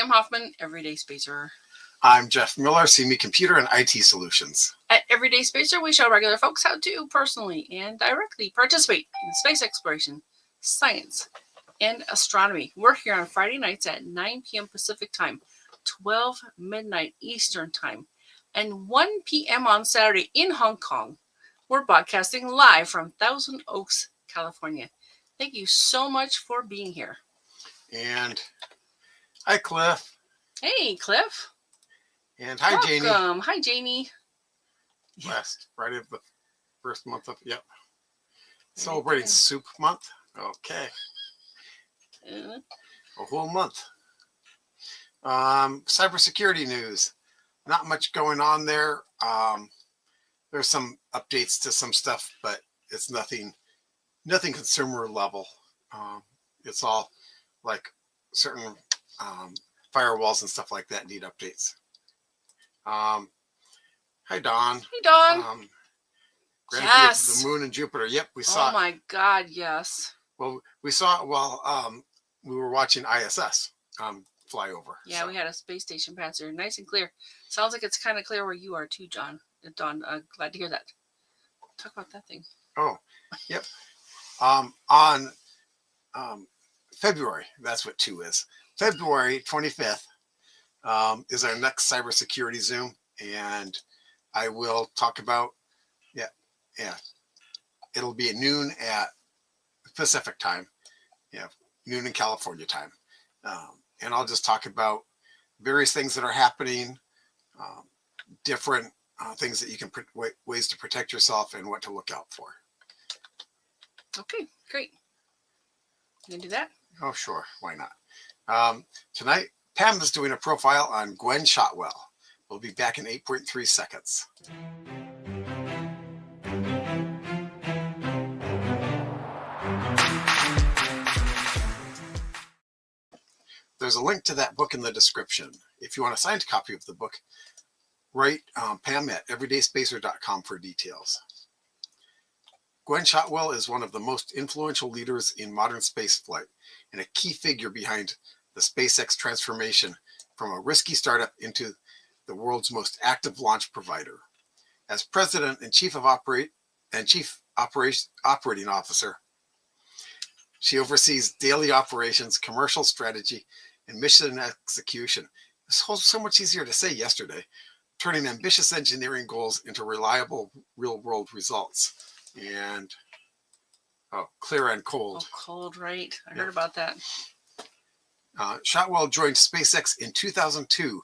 Pam Hoffman, Everyday Spacer. I'm Jeff Miller, CME Computer and IT Solutions. At Everyday Spacer, we show regular folks how to personally and directly participate in space exploration, science, and astronomy. We're here on Friday nights at 9 p.m. Pacific Time, 12 midnight Eastern Time, and 1 p.m. on Saturday in Hong Kong. We're broadcasting live from Thousand Oaks, California. Thank you so much for being here. And hi, Cliff. Hey, Cliff. And hi, Welcome. Janie. Hi, Janie. Last Friday of the first month of, celebrating Soup Month. Okay. A whole month. Cybersecurity news. Not much going on there. There's some updates to some stuff, but it's nothing consumer level. It's all like certain firewalls and stuff like that need updates. Hi, Dawn. Hey, Dawn. Grand Yes. view of the moon and Jupiter. Yep, we saw. Oh my God, yes. Well, we saw it while we were watching ISS Flyover. Yeah, so we had a space station pass here, nice and clear. Sounds like it's kind of clear where you are too, Dawn. Glad to hear that. Talk about that thing. Oh, yep. On February, that's what 2 is. February 25th is our next cybersecurity Zoom, and I will talk about, it'll be at noon at Pacific time, noon in California time. And I'll just talk about various things that are happening, different things that you can, ways to protect yourself and what to look out for. Okay, great. You gonna do that? Oh, sure. Why not? Tonight, Pam is doing a profile on Gwynne Shotwell. We'll be back in 8.3 seconds. There's a link to that book in the description. If you want a signed copy of the book, write Pam at everydayspacer.com for details. Gwynne Shotwell is one of the most influential leaders in modern spaceflight and a key figure behind the SpaceX transformation from a risky startup into the world's most active launch provider. As president and chief operating officer, she oversees daily operations, commercial strategy, and mission execution. It's so much easier to say yesterday, turning ambitious engineering goals into reliable real-world results. And clear and cold. Oh, cold, right? I heard about that. Shotwell joined SpaceX in 2002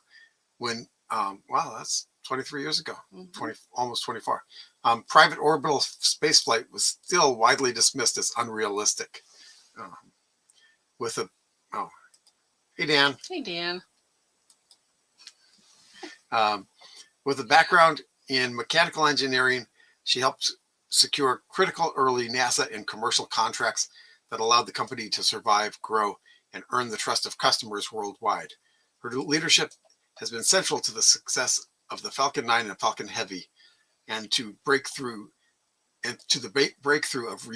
when, wow, that's 23 years ago, almost 24. Private orbital spaceflight was still widely dismissed as unrealistic. Hey, Dan. Hey, Dan. With a background in mechanical engineering, she helped secure critical early NASA and commercial contracts that allowed the company to survive, grow, and earn the trust of customers worldwide. Her leadership has been central to the success of the Falcon 9 and Falcon Heavy, and to the breakthrough of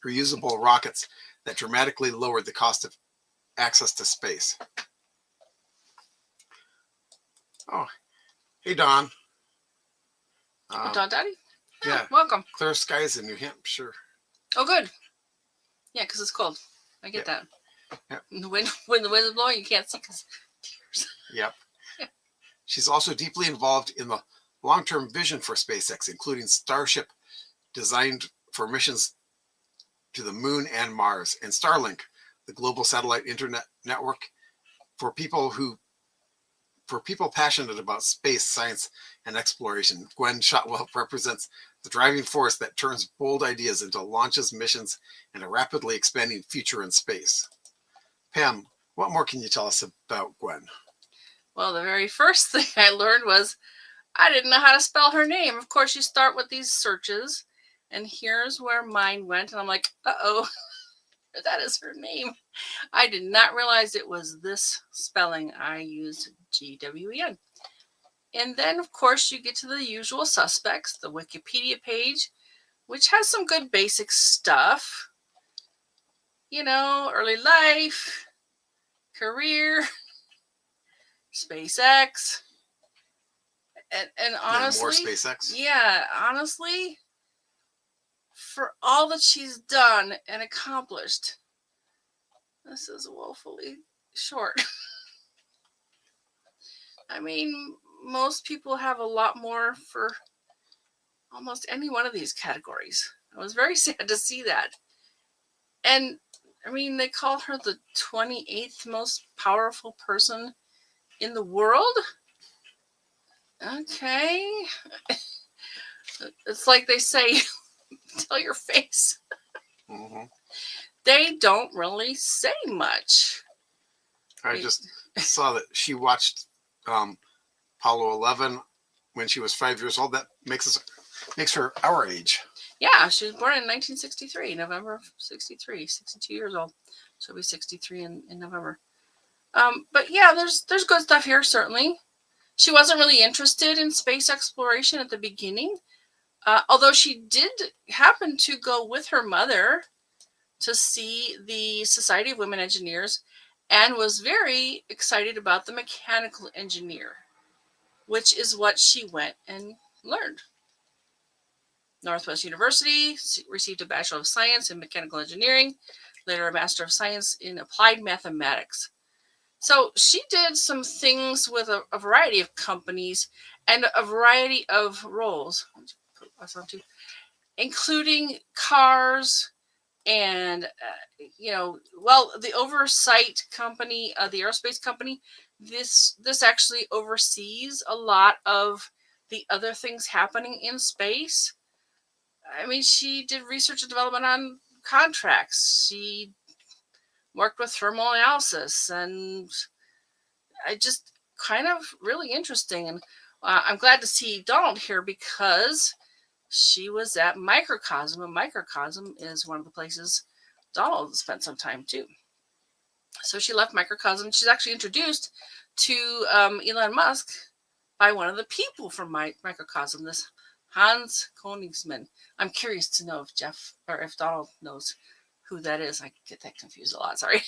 reusable rockets that dramatically lowered the cost of access to space. Oh, hey, Don. Don Daddy? Yeah. Welcome. Clear skies in New Hampshire. Oh, good. Yeah, because it's cold. I get that. Yep. When the wind is blowing, you can't see because tears. Yep. She's also deeply involved in the long-term vision for SpaceX, including Starship, designed for missions to the moon and Mars, and Starlink, the global satellite internet network for people passionate about space, science, and exploration. Gwynne Shotwell represents the driving force that turns bold ideas into launches, missions, and a rapidly expanding future in space. Pam, what more can you tell us about Gwynne? Well, the very first thing I learned was I didn't know how to spell her name. Of course, you start with these searches, and here's where mine went. And I'm like, uh-oh, that is her name. I did not realize it was this spelling. I used G-W-E-N. And then, of course, you get to the usual suspects, the Wikipedia page, which has some good basic stuff. You know, early life, career, SpaceX, and And honestly, more SpaceX. yeah, honestly, for all that she's done and accomplished, this is woefully short. I mean, most people have a lot more for almost any one of these categories. I was very sad to see that. And I mean, they call her the 28th most powerful person in the world. Okay. It's like they say, tell your face. Mm-hmm. They don't really say much. I just saw that she watched Apollo 11 when she was 5 years old. That makes her our age. Yeah, she was born in 1963, November 63, 62 years old. She'll be 63 in November. But yeah, there's good stuff here, certainly. She wasn't really interested in space exploration at the beginning, although she did happen to go with her mother to see the Society of Women Engineers and was very excited about the mechanical engineer, which is what she went and learned. Northwest University, received a Bachelor of Science in Mechanical Engineering, later a Master of Science in Applied Mathematics. So she did some things with a variety of companies and a variety of roles, including cars and, the oversight company, the aerospace company, this actually oversees a lot of the other things happening in space. I mean, she did research and development on contracts. She worked with thermal analysis, and I just kind of really interesting. And I'm glad to see Donald here because she was at Microcosm, and Microcosm is one of the places Donald spent some time too. So she left Microcosm. She's actually introduced to Elon Musk by one of the people from Microcosm, this Hans Koenigsmann. I'm curious to know if Jeff or if Donald knows who that is. I get that confused a lot. Sorry.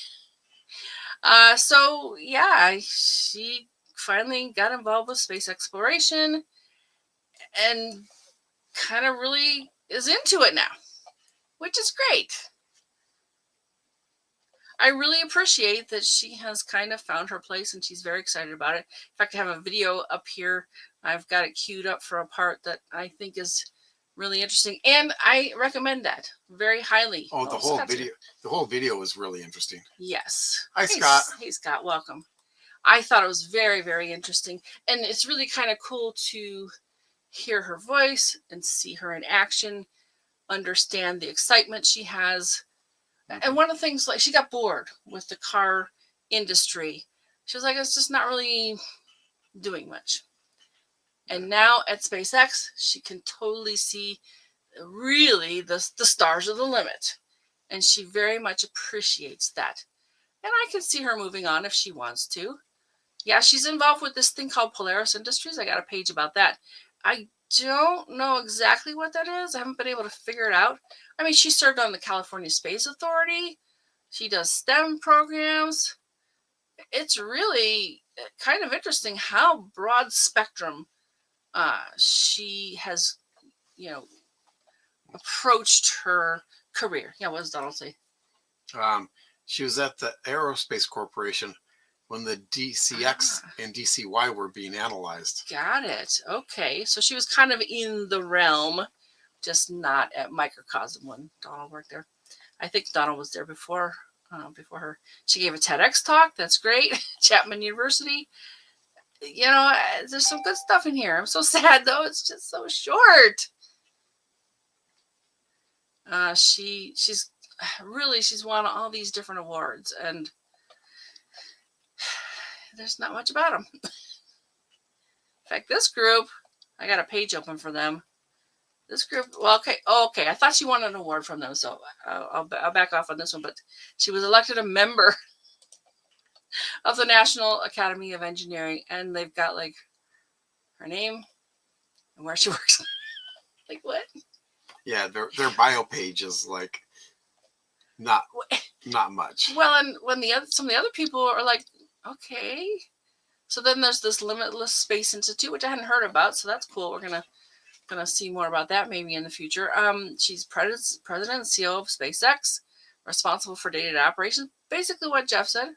So yeah, she finally got involved with space exploration and kind of really is into it now, which is great. I really appreciate that she has kind of found her place and she's very excited about it. In fact, I have a video up here. I've got it queued up for a part that I think is really interesting, and I recommend that very highly. Oh, the whole video was really interesting. Yes. Hi, Scott. Hey, Scott. Welcome. I thought it was very, very interesting, and it's really kind of cool to hear her voice and see her in action, understand the excitement she has. And one of the things, like, she got bored with the car industry. She was like, it's just not really doing much. And now at SpaceX, she can totally see really the stars are the limit. And she very much appreciates that. And I can see her moving on if she wants to. Yeah, she's involved with this thing called Polaris Industries. I got a page about that. I don't know exactly what that is. I haven't been able to figure it out. I mean, she served on the California Space Authority. She does STEM programs. It's really kind of interesting how broad spectrum she has, approached her career. Yeah, what does Donald say? She was at the Aerospace Corporation when the DCX and DCY were being analyzed. Got it. Okay. So she was kind of in the realm, just not at Microcosm when Donald worked there. I think Donald was there before her. She gave a TEDx talk. That's great. Chapman University. There's some good stuff in here. I'm so sad, though. It's just so short. She's won all these different awards, and there's not much about them. In fact, this group, I got a page open for them. This group, okay. I thought she won an award from them, so I'll back off on this one. But she was elected a member of the National Academy of Engineering, and they've got like her name and where she works. Like what? Yeah, their bio page is like not much. Well, and when some of the other people are like, okay, So then there's this Limitless Space Institute, which I hadn't heard about. So that's cool. We're gonna see more about that maybe in the future. She's president and CEO of SpaceX, responsible for day-to-day operations. Basically, what Jeff said.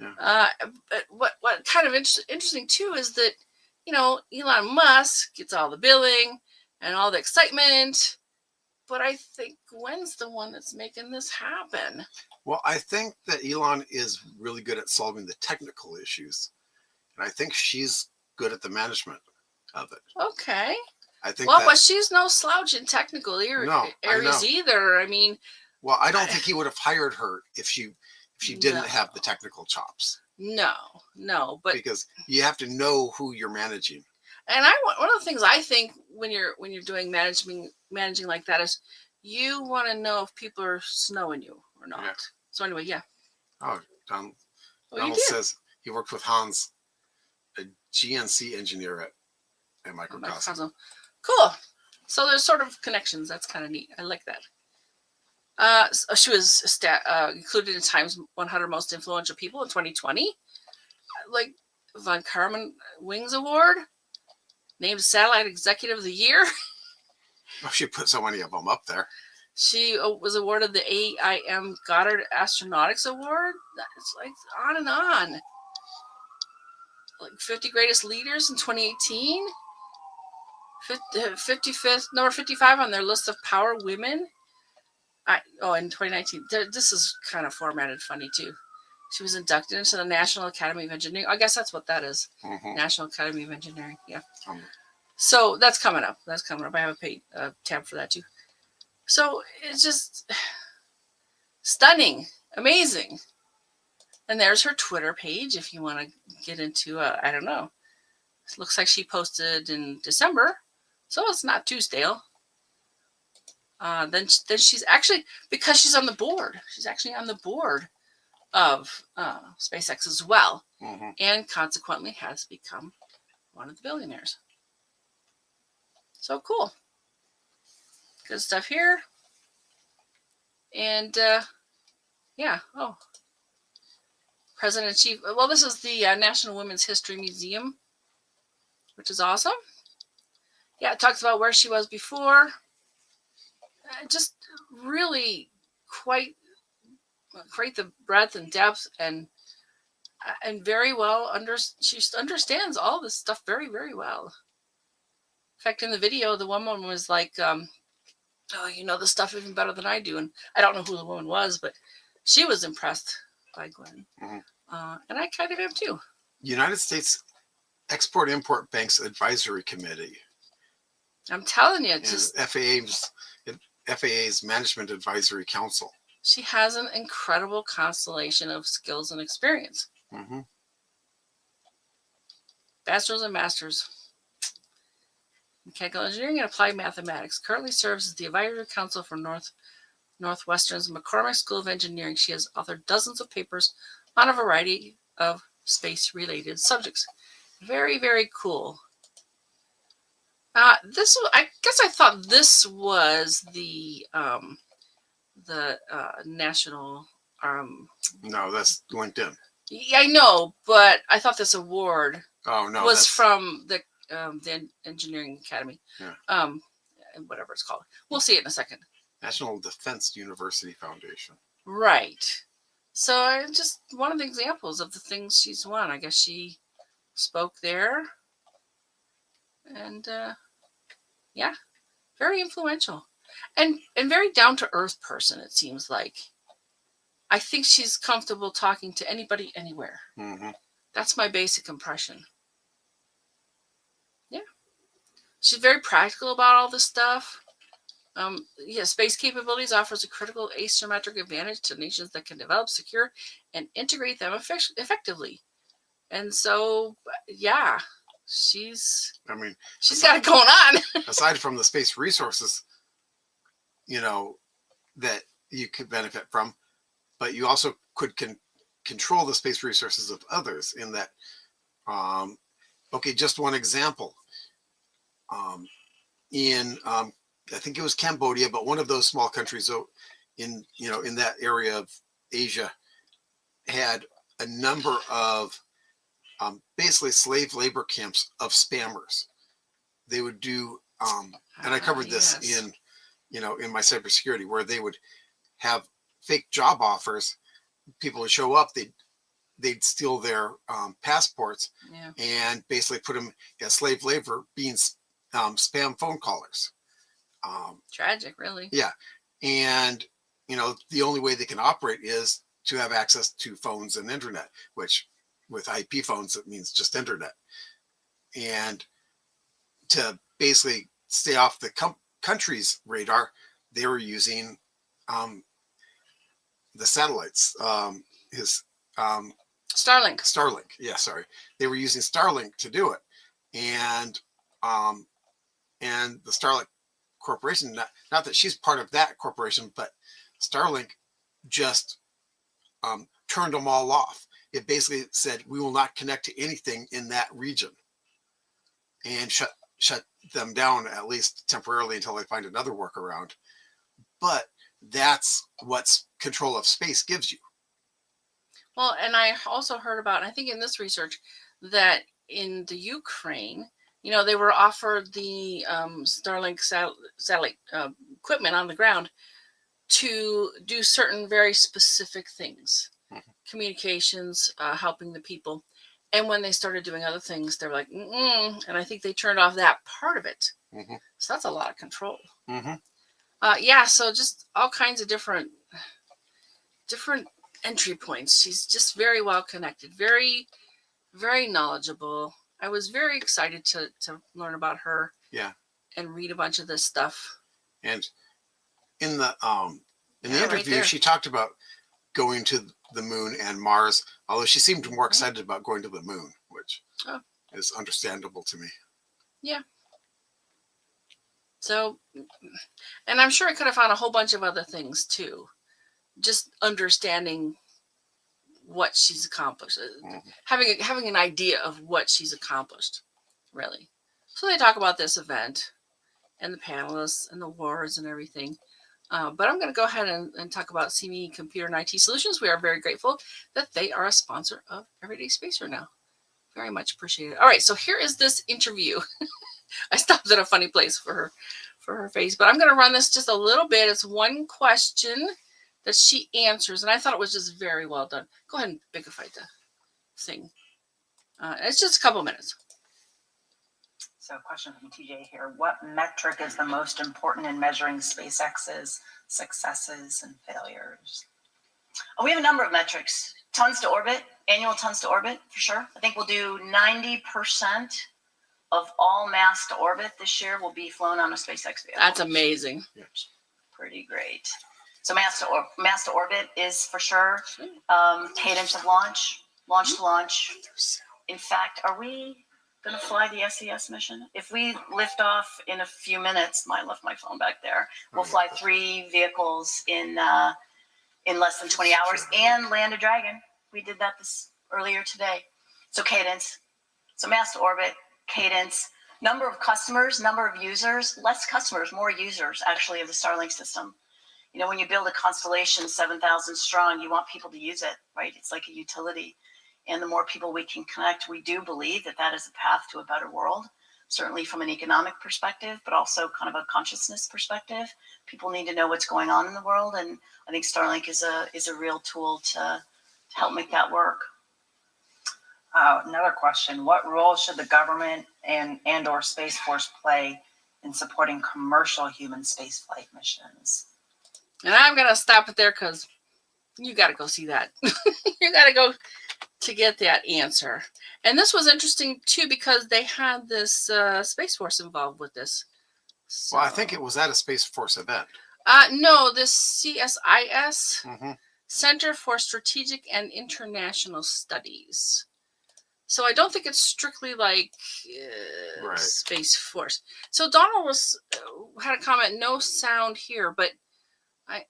Yeah. But what kind of interesting too is that, you know, Elon Musk gets all the billing and all the excitement, but I think Gwen's the one that's making this happen. Well, I think that Elon is really good at solving the technical issues, and I think she's good at the management of it. Okay. I think. Well, but she's no slouch in technical areas either. I mean. Well, I don't think he would have hired her if she didn't have the technical chops. No, but because you have to know who you're managing. And one of the things I think when you're managing like that is you want to know if people are snowing you or not. Yeah. So anyway, yeah. Oh, Donald says he worked with Hans, a GNC engineer at Microcosm. Cool. So there's sort of connections. That's kind of neat. I like that. She was included in Time's 100 Most Influential People in 2020. Like Von Karman Wings Award. Named Satellite Executive of the Year. Well, she put so many of them up there. She was awarded the AIM Goddard Astronautics Award. It's like on and on. Like 50 Greatest Leaders in 2018. 55th, number 55 on their list of Power Women. In 2019. This is kind of formatted funny too. She was inducted into the National Academy of Engineering. I guess that's what that is. Mm-hmm. National Academy of Engineering. Yeah. So that's coming up. I have a paid tab for that too. So it's just stunning, amazing. And there's her Twitter page if you want to get into, I don't know. It looks like she posted in December, so it's not too stale. Then she's actually, because she's on the board, she's actually on the board of SpaceX as well, mm-hmm. and consequently has become one of the billionaires. So cool. Good stuff here. And President and Chief. Well, this is the National Women's History Museum, which is awesome. Yeah, it talks about where she was before. Just really quite the breadth and depth and very well she understands all this stuff very, very well. In fact, in the video, the woman was like, you know the stuff even better than I do. And I don't know who the woman was, but she was impressed by Gwynne. Mm-hmm. And I kind of am too. United States Export-Import Bank's Advisory Committee. I'm telling you, just FAA's Management Advisory Council. She has an incredible constellation of skills and experience. Mm-hmm. Bachelor's and master's. Mechanical engineering and applied mathematics. Currently serves as the advisory council for Northwestern's McCormick School of Engineering. She has authored dozens of papers on a variety of space-related subjects. Very, very cool. I guess I thought this was the national. No, that's LinkedIn. Yeah, I know, but I thought this award. Oh no, was from the Engineering Academy. Yeah. Whatever it's called. We'll see it in a second. National Defense University Foundation. Right. So just one of the examples of the things she's won. I guess she spoke there. And very influential. And very down-to-earth person, it seems like. I think she's comfortable talking to anybody, anywhere. Mm-hmm. That's my basic impression. Yeah. She's very practical about all this stuff. Space capabilities offers a critical asymmetric advantage to nations that can develop, secure, and integrate them effectively. And so, yeah, she's got it going on. Aside from the space resources, that you could benefit from, but you also could control the space resources of others in that. Just one example. I think it was Cambodia, but one of those small countries in that area of Asia had a number of basically slave labor camps of spammers. They would do, and I covered this in, in my cybersecurity, where they would have fake job offers. People would show up, they'd steal their passports and basically put them as slave labor, being spam phone callers. Tragic, really. Yeah. And, the only way they can operate is to have access to phones and internet, which with IP phones, it means just internet. And to basically stay off the country's radar, they were using the satellites, Starlink. Yeah, sorry. They were using Starlink to do it. And the Starlink Corporation, not that she's part of that corporation, but Starlink just turned them all off. It basically said, we will not connect to anything in that region, and shut them down, at least temporarily, until they find another workaround. But that's what control of space gives you. Well, and I also heard about, I think in this research, that in the Ukraine, they were offered the Starlink satellite equipment on the ground to do certain very specific things, communications, helping the people. And when they started doing other things, they were like, and I think they turned off that part of it. So that's a lot of control. So just all kinds of different entry points. She's just very well connected, very, very knowledgeable. I was very excited to learn about her. Yeah. And read a bunch of this stuff. And in the interview, she talked about going to the moon and Mars, although she seemed more excited about going to the moon, which is understandable to me. Yeah. So, and I'm sure I could have found a whole bunch of other things too. Just understanding what she's accomplished, having an idea of what she's accomplished, really. So they talk about this event and the panelists and the awards and everything. But I'm going to go ahead and talk about CME Computer and IT Solutions. We are very grateful that they are a sponsor of Everyday Spacer now. Very much appreciated. All right, so here is this interview. I stopped at a funny place for her face, but I'm going to run this just a little bit. It's one question that she answers, and I thought it was just very well done. Go ahead and bigify the thing. It's just a couple minutes. So question from TJ here. What metric is the most important in measuring SpaceX's successes and failures? Oh, we have a number of metrics. Tons to orbit, annual tons to orbit, for sure. I think we'll do 90% of all mass to orbit this year will be flown on a SpaceX vehicle. That's amazing. Pretty great. So mass to orbit is for sure. Cadence of launch to launch. In fact, are we going to fly the SES mission? If we lift off in a few minutes, I left my phone back there. We'll fly 3 vehicles in less than 20 hours and land a Dragon. We did that earlier today. So Cadence. So mass to orbit, Cadence. Number of customers, number of users, less customers, more users actually of the Starlink system. When you build a constellation 7,000 strong, you want people to use it, right? It's like a utility. And the more people we can connect, we do believe that is a path to a better world, certainly from an economic perspective, but also kind of a consciousness perspective. People need to know what's going on in the world. And I think Starlink is a real tool to help make that work. Another question. What role should the government and or Space Force play in supporting commercial human spaceflight missions? And I'm going to stop it there because you got to go see that. You got to go to get that answer. And this was interesting too because they had this Space Force involved with this. So, well, I think it was at a Space Force event. No, this CSIS, Center for Strategic and International Studies. So I don't think it's strictly like Space Force. So Donald had a comment, no sound here, but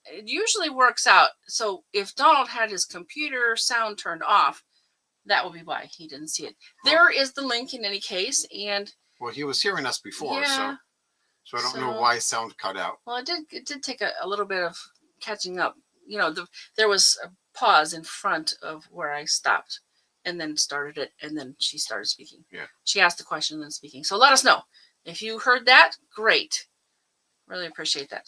it usually works out. So if Donald had his computer sound turned off, that will be why he didn't see it. There is the link in any case, and well, he was hearing us before, so I don't know why sound cut out. Well, it did take a little bit of catching up. There was a pause in front of where I stopped and then started it. And then she started speaking. Yeah. She asked the question and then speaking. So let us know. If you heard that, great. Really appreciate that.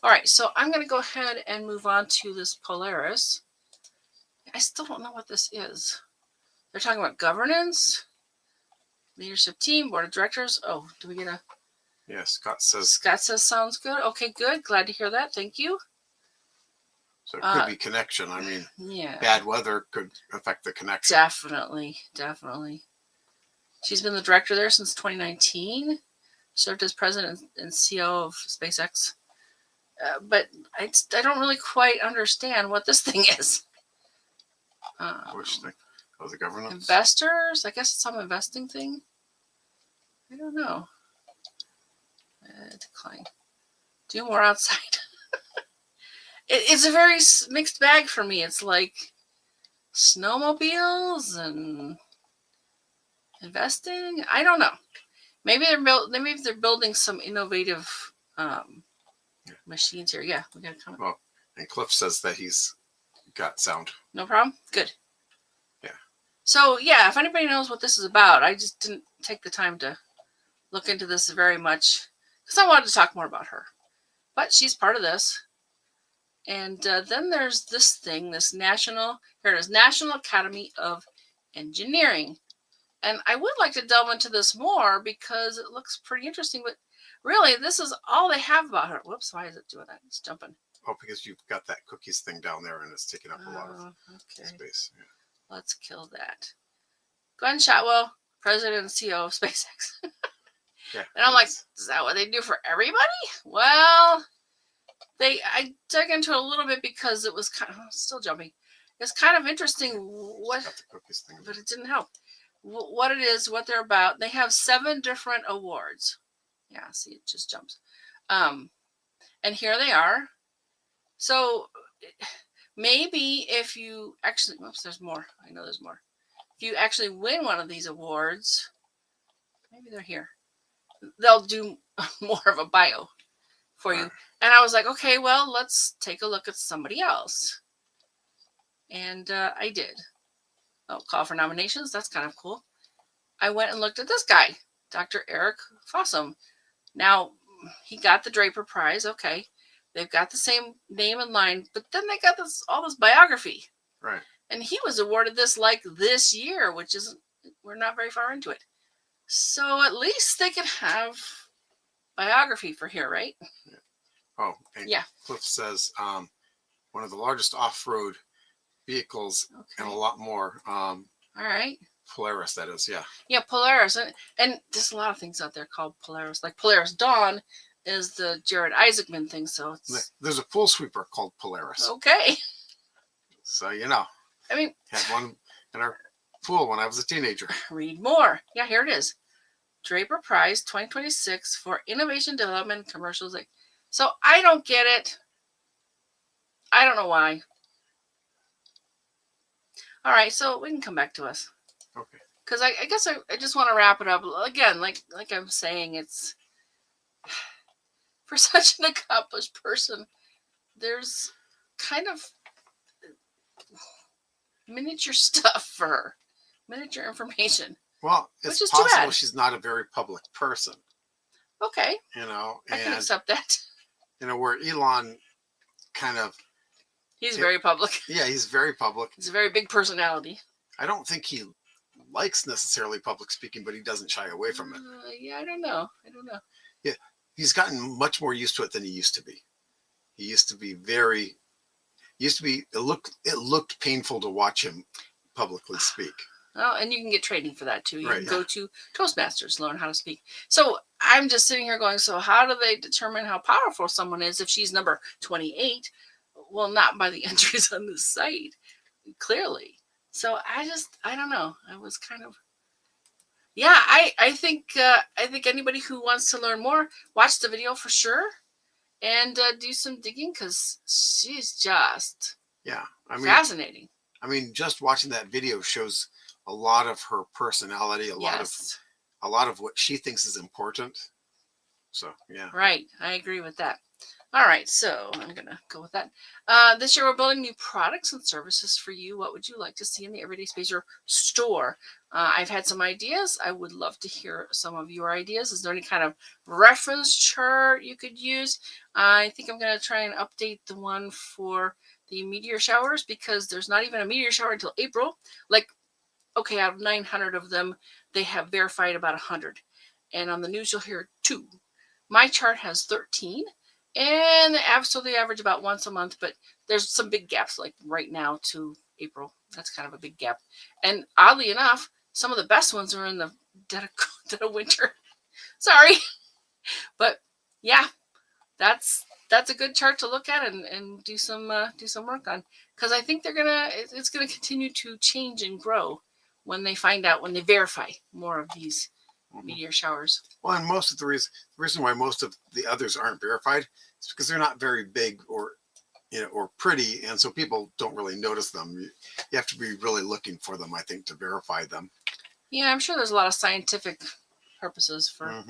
All right. So I'm going to go ahead and move on to this Polaris. I still don't know what this is. They're talking about governance, leadership team, board of directors. Oh, do we get a... Yeah, Scott says sounds good. Okay, good. Glad to hear that. Thank you. so. It could be connection. I mean, Yeah. bad weather could affect the connection. Definitely. She's been the director there since 2019. Served as president and CEO of SpaceX. But I don't really quite understand what this thing is. Which thing? Oh, the governance? Investors? I guess it's some investing thing. I don't know. Decline. Do more outside. It's a very mixed bag for me. It's like snowmobiles and investing. I don't know. Maybe they're building some innovative machines here. Yeah, we got to comment. Well, and Cliff says that he's got sound. No problem. Good. Yeah. So yeah, if anybody knows what this is about, I just didn't take the time to look into this very much because I wanted to talk more about her. But she's part of this. And then there's this thing, this National Academy of Engineering. And I would like to delve into this more because it looks pretty interesting. But really, this is all they have about her. Whoops, why is it doing that? It's jumping. Oh, because you've got that cookies thing down there and it's taking up a lot of space. Yeah. Let's kill that. Gwynne Shotwell, President and CEO of SpaceX. Yeah. And I'm like, is that what they do for everybody? Well, I dug into it a little bit because it was kind of still jumping. It's kind of interesting what, got the cookies thing but it didn't help. What it is, what they're about. They have 7 different awards. Yeah, see, it just jumps. And here they are. So maybe if you actually, oops, there's more. I know there's more. If you actually win one of these awards, maybe they're here. They'll do more of a bio for you. And I was like, okay, well, let's take a look at somebody else. And I did. Oh, call for nominations. That's kind of cool. I went and looked at this guy, Dr. Eric Fossum. Now, he got the Draper Prize. Okay. They've got the same name and line, but then they got all this biography. Right. And he was awarded this like this year, which isn't, we're not very far into it. So at least they can have biography for here, right? Yeah. Oh, and yeah. Cliff says one of the largest off-road vehicles and a lot more. All right. Polaris, that is, yeah. Yeah, Polaris. And there's a lot of things out there called Polaris. Like Polaris Dawn is the Jared Isaacman thing, so it's... There's a pool sweeper called Polaris. Okay. So, you know. I mean... Had one in our pool when I was a teenager. Read more. Yeah, here it is. Draper Prize 2026 for Innovation Development Commercials. So I don't get it. I don't know why. All right, so we can come back to us. Okay. Because I guess I just want to wrap it up. Again, like I'm saying, it's... For such an accomplished person, there's kind of miniature stuff for her. Miniature information. Well, it's possible she's not a very public person. Okay. You know, I can accept that. You know, where Elon kind of... He's very public. Yeah, he's very public. He's a very big personality. I don't think he likes necessarily public speaking, but he doesn't shy away from it. Yeah, I don't know. Yeah, he's gotten much more used to it than he used to be. He used to be very... It looked painful to watch him publicly speak. Oh, and you can get training for that too. You can yeah. go to Toastmasters, learn how to speak. So I'm just sitting here going, so how do they determine how powerful someone is if she's number 28? Well, not by the entries on this site, clearly. So I don't know. I was kind of, yeah, I think anybody who wants to learn more, watch the video for sure and do some digging because she's just fascinating. I mean, just watching that video shows a lot of her personality, a lot of what she thinks is important. So, yeah. Right. I agree with that. All right, so I'm going to go with that. This year, we're building new products and services for you. What would you like to see in the Everyday Spacer store? I've had some ideas. I would love to hear some of your ideas. Is there any kind of reference chart you could use? I think I'm going to try and update the one for the meteor showers because there's not even a meteor shower until April. Like, okay, out of 900 of them, they have verified about 100. And on the news, you'll hear 2. My chart has 13. And so they average about once a month, but there's some big gaps like right now to April. That's kind of a big gap. And oddly enough, some of the best ones are in the dead of winter. Sorry. But yeah, that's a good chart to look at and do some work on. Because I think it's gonna continue to change and grow when they verify more of these meteor showers. Well, and most of the reason why most of the others aren't verified is because they're not very big or pretty, and so people don't really notice them. You have to be really looking for them, I think, to verify them. Yeah, I'm sure there's a lot of scientific purposes for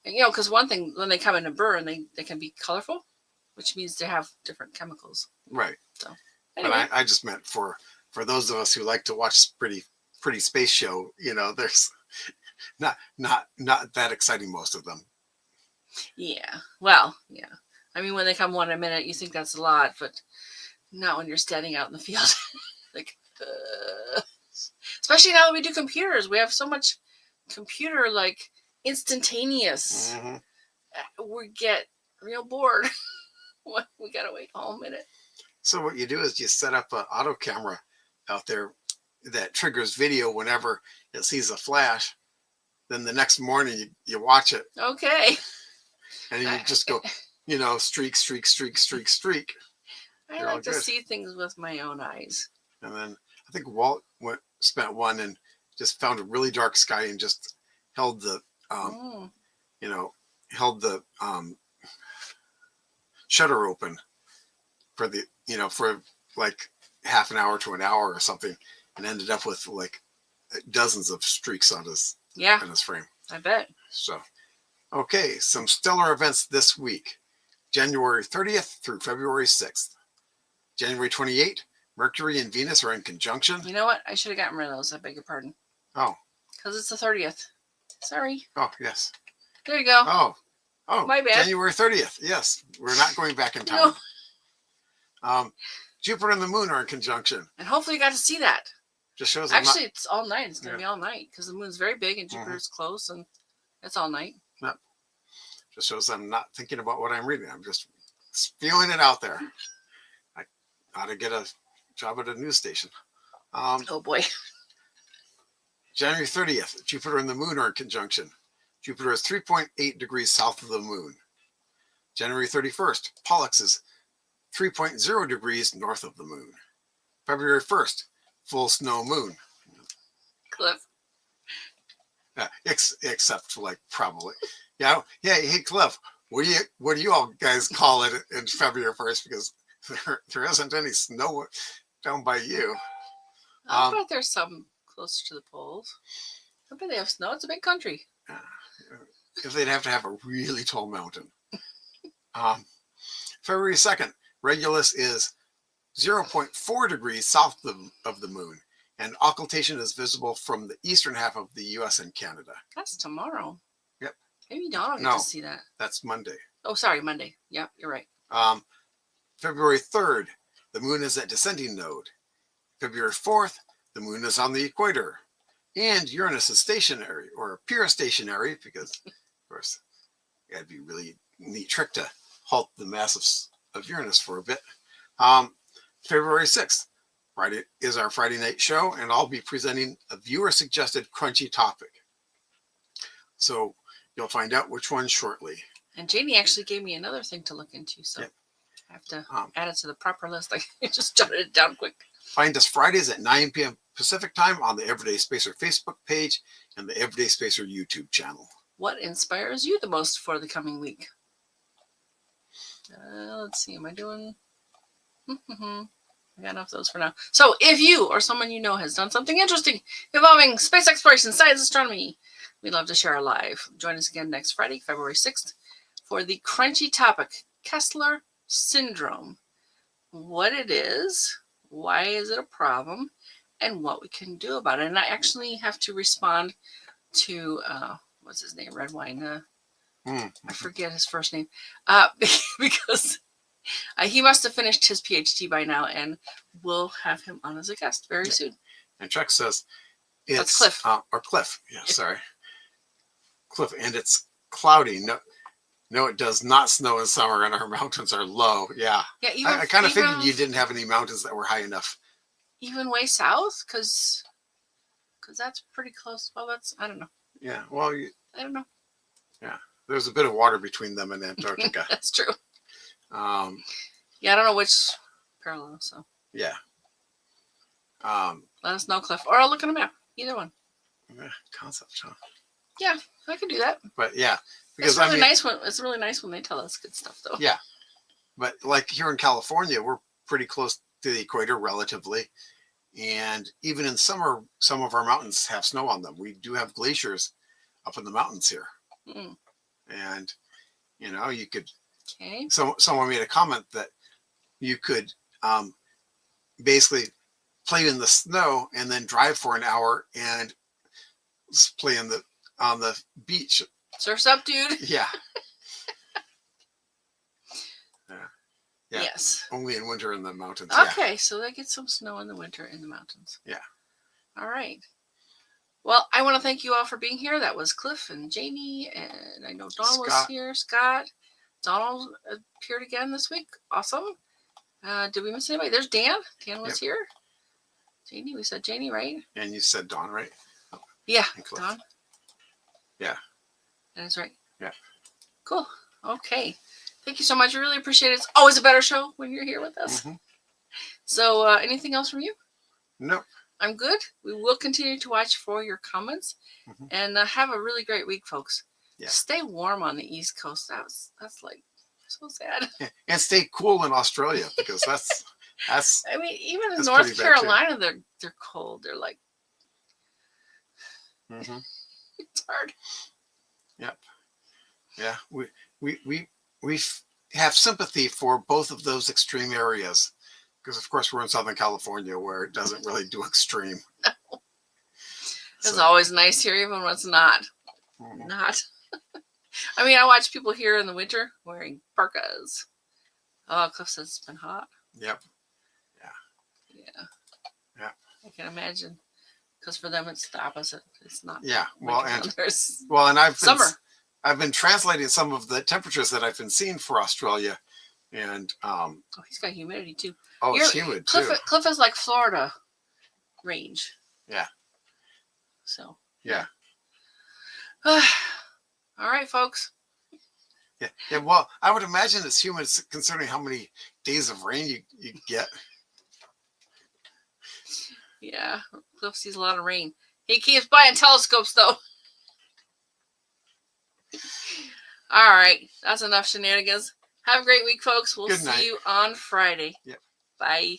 because one thing, when they come in a burn, they can be colorful, which means they have different chemicals. Right. So anyway. But I just meant for those of us who like to watch pretty space show, there's not that exciting, most of them. Yeah. Well, yeah. I mean, when they come one a minute, you think that's a lot, but not when you're standing out in the field. Like, especially now that we do computers, we have so much computer instantaneous. We get real bored. We gotta wait a whole minute. So what you do is you set up an auto camera out there that triggers video whenever it sees a flash. Then the next morning you watch it. Okay. And you just go, streak, streak, streak, streak, streak. I like to see things with my own eyes. And then I think Walt spent one and just found a really dark sky and just held the, shutter open for the, for like half an hour to an hour or something, and ended up with like dozens of streaks on his frame. I bet. So, okay, some stellar events this week. January 30th through February 6th. January 28th, Mercury and Venus are in conjunction. You know what? I should have gotten rid of those. I beg your pardon. Oh. Because it's the 30th. Sorry. Oh, yes. There you go. Oh, my bad. January 30th. Yes, we're not going back in time. No. Jupiter and the Moon are in conjunction. And hopefully you got to see that. Just shows. Actually, it's all night. It's going to be all night because the moon's very big and Jupiter's close, and it's all night. Yep. Just shows I'm not thinking about what I'm reading. I'm just spewing it out there. I ought to get a job at a news station. Oh boy. January 30th, Jupiter and the Moon are in conjunction. Jupiter is 3.8 degrees south of the Moon. January 31st, Pollux is 3.0 degrees north of the Moon. February 1st, full snow moon. Cliff. Except for probably. Yeah. Hey, Cliff, what do you all guys call it in February 1st? Because there isn't any snow down by you. I bet there's some closer to the poles. I bet they have snow. It's a big country. If they'd have to have a really tall mountain. February 2nd, Regulus is 0.4 degrees south of the Moon, and occultation is visible from the eastern half of the U.S. and Canada. That's tomorrow. Yep. Maybe Dawn will get to see that. That's Monday. Oh, sorry, Monday. Yep, you're right. February 3rd, the Moon is at descending node. February 4th, the Moon is on the equator. And Uranus is stationary, or appears stationary, because, of course, that'd be a really neat trick to halt the mass of Uranus for a bit. February 6th, Friday is our Friday night show, and I'll be presenting a viewer-suggested crunchy topic. So you'll find out which one shortly. And Janie actually gave me another thing to look into, so I have to add it to the proper list. I just jotted it down quick. Find us Fridays at 9 p.m. Pacific time on the Everyday Spacer Facebook page and the Everyday Spacer YouTube channel. What inspires you the most for the coming week? Let's see. Am I doing? I got enough of those for now. So if you or someone you know has done something interesting involving space exploration, science, astronomy, we'd love to share our live. Join us again next Friday, February 6th, for the crunchy topic, Kessler syndrome, what it is, why is it a problem, and what we can do about it. And I actually have to respond to what's his name, Red Wine. I forget his first name, because he must have finished his PhD by now, and we'll have him on as a guest very soon. And Chuck says it's That's Cliff. Or Cliff. Yeah, sorry, Cliff, and it's cloudy. No, it does not snow in summer, and our mountains are low. Yeah, Yeah, even, I kind of figured you didn't have any mountains that were high enough. Even way south, because that's pretty close. Well, that's, I don't know. Yeah, well, I don't know. yeah, there's a bit of water between them and Antarctica. That's true. Yeah, I don't know which parallel, so yeah. let us know, Cliff, or I'll look on a map. Either one. Concept, huh? Yeah, I can do that. But yeah, because It's really nice when they tell us good stuff, though. Yeah, but like here in California, we're pretty close to the equator relatively, and even in summer, some of our mountains have snow on them. We do have glaciers up in the mountains here, and you could. Okay. Someone made a comment that you could basically play in the snow and then drive for an hour and play on the beach. Surf's up, dude. Yeah. Yeah. Yes. Only in winter in the mountains. Okay, so they get some snow in the winter in the mountains. Yeah. All right. Well, I want to thank you all for being here. That was Cliff and Jamie, and I know Dawn was here. Scott. Donald appeared again this week. Awesome. Did we miss anybody? There's Dan. Dan was here. Janie, we said Janie, right? And you said Dawn, right? Yeah, Dawn. Yeah. That is right. Yeah. Cool. Okay. Thank you so much. I really appreciate it. It's always a better show when you're here with us. So anything else from you? No. I'm good. We will continue to watch for your comments. And have a really great week, folks. Yeah. Stay warm on the East Coast. That's like so sad. And stay cool in Australia, because that's I mean, even in North Carolina, they're cold. They're like it's hard. Yep. Yeah. We have sympathy for both of those extreme areas, because of course we're in Southern California where it doesn't really do extreme. No. It's always nice here, even when it's not. Not. I mean, I watch people here in the winter wearing parkas. Oh, Cliff says it's been hot. Yep. Yeah. I can imagine, because for them it's the opposite. It's not. Yeah. Well, and summer. I've been translating some of the temperatures that I've been seeing for Australia, and he's got humidity too. Oh, it's humid too. Cliff is like Florida range. Yeah. So. Yeah. All right, folks. Yeah. Well, I would imagine it's humid considering how many days of rain you get. Yeah, Cliff sees a lot of rain. He keeps buying telescopes, though. All right, that's enough shenanigans. Have a great week, folks. We'll see you on Friday. Yep. Bye.